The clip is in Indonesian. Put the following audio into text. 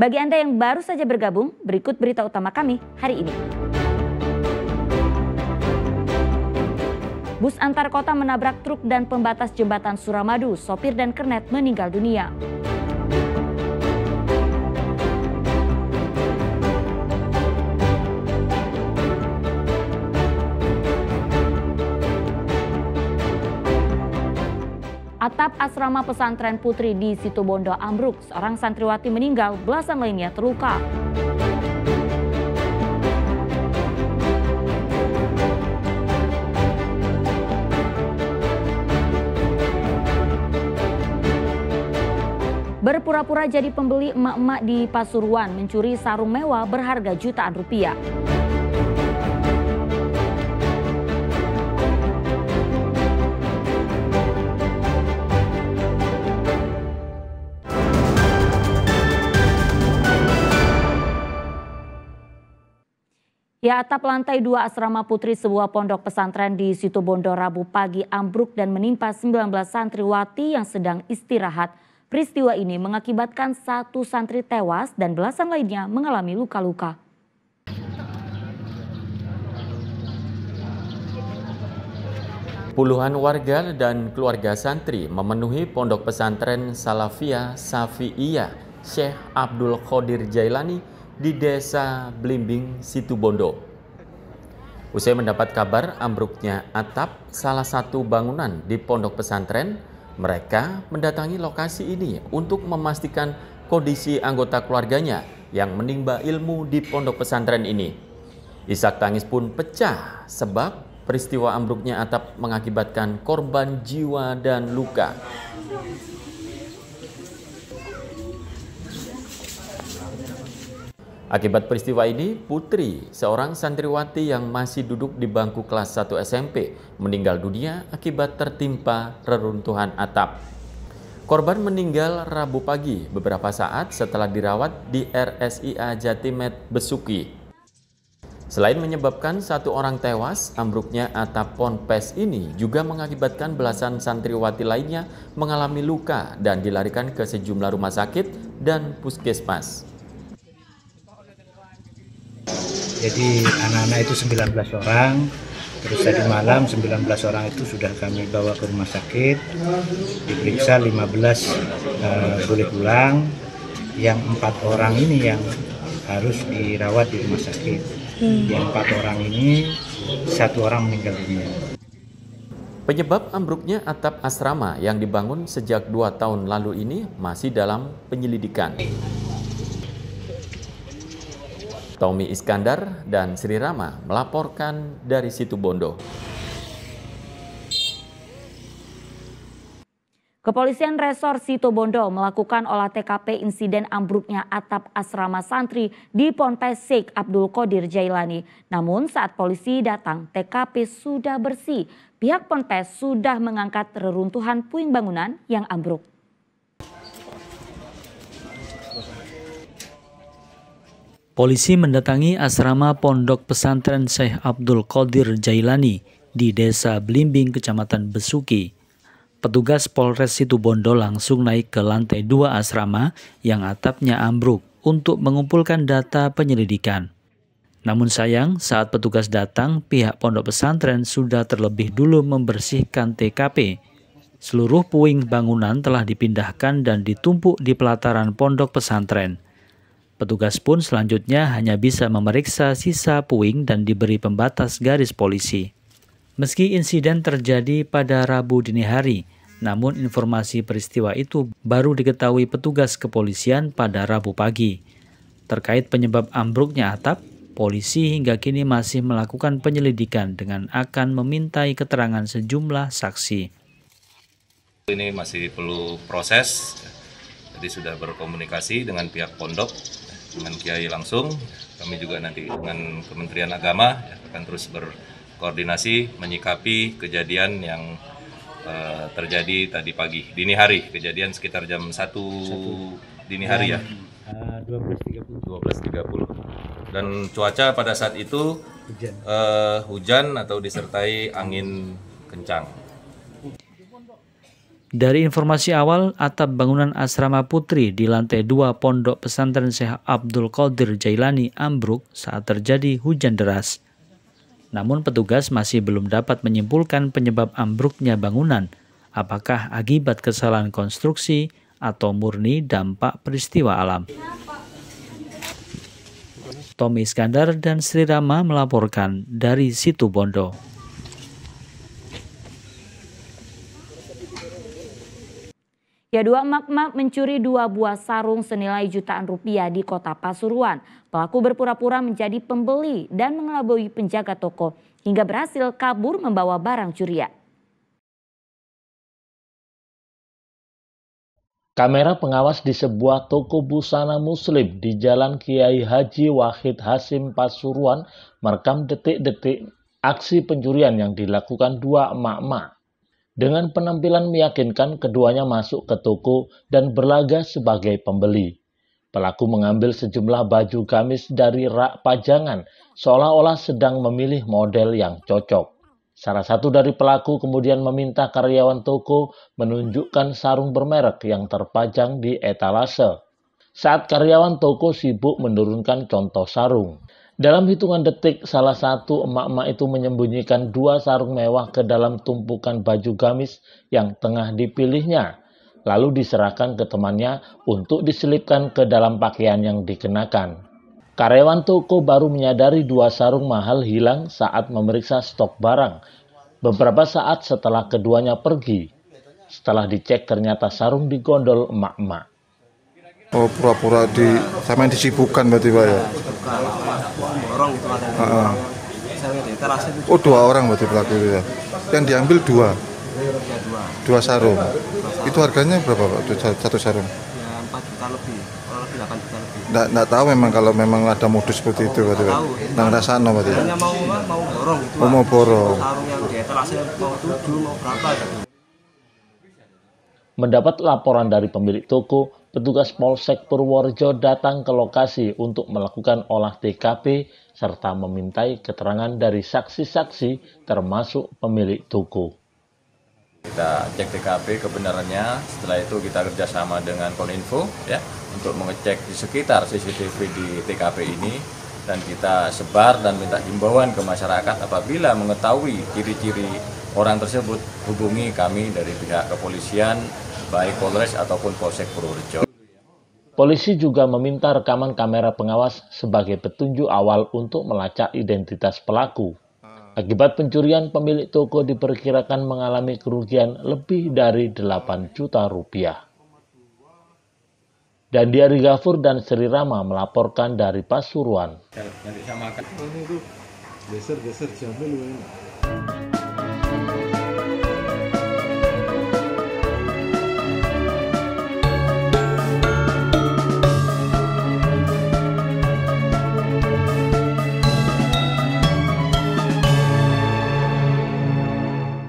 Bagi Anda yang baru saja bergabung, berikut berita utama kami hari ini. Bus antar kota menabrak truk dan pembatas jembatan Suramadu, sopir dan kernet meninggal dunia. Atap asrama pesantren Putri di Situbondo ambruk, seorang santriwati meninggal, belasan lainnya terluka. Berpura-pura jadi pembeli emak-emak di Pasuruan mencuri sarung mewah berharga jutaan rupiah. Ya, atap lantai 2 asrama Putri sebuah pondok pesantren di Situbondo Rabu pagi ambruk dan menimpa 19 santriwati yang sedang istirahat. Peristiwa ini mengakibatkan 1 santri tewas dan belasan lainnya mengalami luka-luka. Puluhan warga dan keluarga santri memenuhi pondok pesantren Salafiyah Syafi'iyah Syekh Abdul Qadir Jailani di Desa Blimbing, Situbondo. Usai mendapat kabar ambruknya atap salah satu bangunan di pondok pesantren, mereka mendatangi lokasi ini untuk memastikan kondisi anggota keluarganya yang menimba ilmu di pondok pesantren ini. Isak tangis pun pecah sebab peristiwa ambruknya atap mengakibatkan korban jiwa dan luka. Akibat peristiwa ini, Putri, seorang santriwati yang masih duduk di bangku kelas 1 SMP, meninggal dunia akibat tertimpa reruntuhan atap. Korban meninggal Rabu pagi beberapa saat setelah dirawat di RSIA Jatimed Besuki. Selain menyebabkan 1 orang tewas, ambruknya atap ponpes ini juga mengakibatkan belasan santriwati lainnya mengalami luka dan dilarikan ke sejumlah rumah sakit dan puskesmas. Jadi anak-anak itu 19 orang, terus tadi malam 19 orang itu sudah kami bawa ke rumah sakit, diperiksa 15 boleh pulang, yang 4 orang ini yang harus dirawat di rumah sakit. Yang 4 orang ini 1 orang meninggal dunia. Penyebab ambruknya atap asrama yang dibangun sejak 2 tahun lalu ini masih dalam penyelidikan. Tommy Iskandar dan Sri Rama melaporkan dari Situbondo. Kepolisian Resor Situbondo melakukan olah TKP insiden ambruknya atap asrama santri di Ponpes Syekh Abdul Qadir Jailani. Namun saat polisi datang, TKP sudah bersih. Pihak Ponpes sudah mengangkat reruntuhan puing bangunan yang ambruk. Polisi mendatangi asrama pondok pesantren Syekh Abdul Qadir Jailani di Desa Blimbing, Kecamatan Besuki. Petugas Polres Situbondo langsung naik ke lantai 2 asrama yang atapnya ambruk untuk mengumpulkan data penyelidikan. Namun sayang, saat petugas datang, pihak pondok pesantren sudah terlebih dulu membersihkan TKP. Seluruh puing bangunan telah dipindahkan dan ditumpuk di pelataran pondok pesantren. Petugas pun selanjutnya hanya bisa memeriksa sisa puing dan diberi pembatas garis polisi. Meski insiden terjadi pada Rabu dini hari, namun informasi peristiwa itu baru diketahui petugas kepolisian pada Rabu pagi. Terkait penyebab ambruknya atap, polisi hingga kini masih melakukan penyelidikan dengan akan memintai keterangan sejumlah saksi. Ini masih perlu proses, jadi sudah berkomunikasi dengan pihak pondok, dengan Kiai langsung. Kami juga nanti dengan Kementerian Agama akan terus berkoordinasi menyikapi kejadian yang terjadi tadi pagi, dini hari, kejadian sekitar jam 1 dini hari ya, 12.30. Dan cuaca pada saat itu hujan atau disertai angin kencang. Dari informasi awal, atap bangunan asrama putri di lantai 2 Pondok Pesantren Syekh Abdul Qadir Jailani ambruk saat terjadi hujan deras. Namun petugas masih belum dapat menyimpulkan penyebab ambruknya bangunan, apakah akibat kesalahan konstruksi atau murni dampak peristiwa alam. Tommy Iskandar dan Sri Rama melaporkan dari Situbondo. Ya, dua emak-emak mencuri 2 buah sarung senilai jutaan rupiah di kota Pasuruan. Pelaku berpura-pura menjadi pembeli dan mengelabui penjaga toko hingga berhasil kabur membawa barang curian. Kamera pengawas di sebuah toko busana muslim di Jalan Kiai Haji Wahid Hasim Pasuruan merekam detik-detik aksi pencurian yang dilakukan 2 emak-emak. Dengan penampilan meyakinkan, keduanya masuk ke toko dan berlaga sebagai pembeli. Pelaku mengambil sejumlah baju gamis dari rak pajangan, seolah-olah sedang memilih model yang cocok. Salah satu dari pelaku kemudian meminta karyawan toko menunjukkan sarung bermerek yang terpajang di etalase. Saat karyawan toko sibuk menurunkan contoh sarung. Dalam hitungan detik, salah satu emak-emak itu menyembunyikan 2 sarung mewah ke dalam tumpukan baju gamis yang tengah dipilihnya, lalu diserahkan ke temannya untuk diselipkan ke dalam pakaian yang dikenakan. Karyawan toko baru menyadari 2 sarung mahal hilang saat memeriksa stok barang, beberapa saat setelah keduanya pergi. Setelah dicek ternyata sarung digondol emak-emak. Oh, pura-pura sama yang disibukkan berarti Pak ya? Borong itu ada. Oh, 2 orang berarti pelaku itu ya? Yang diambil 2? 2 sarung. Itu harganya berapa Pak? 1 sarung? Ya 4 juta lebih, kalau lebih 8 juta lebih. Nggak tahu memang kalau memang ada modus seperti itu berarti Pak? Nggak ngerasano berarti ya? Hanya mau borong itu. Oh, mau borong. Sarung yang di etalase mau 7, mau berapa gitu. Mendapat laporan dari pemilik toko, petugas Polsek Purworejo datang ke lokasi untuk melakukan olah TKP serta memintai keterangan dari saksi-saksi termasuk pemilik toko. Kita cek TKP kebenarannya, setelah itu kita kerjasama dengan Koninfo ya untuk mengecek di sekitar CCTV di TKP ini dan kita sebar dan minta himbauan ke masyarakat apabila mengetahui ciri-ciri orang tersebut hubungi kami dari pihak kepolisian baik Polres ataupun Polsek Purworejo. Polisi juga meminta rekaman kamera pengawas sebagai petunjuk awal untuk melacak identitas pelaku. Akibat pencurian, pemilik toko diperkirakan mengalami kerugian lebih dari 8 juta rupiah. Dan Diari Gafur dan Sri Rama melaporkan dari Pasuruan. Geser jamnya.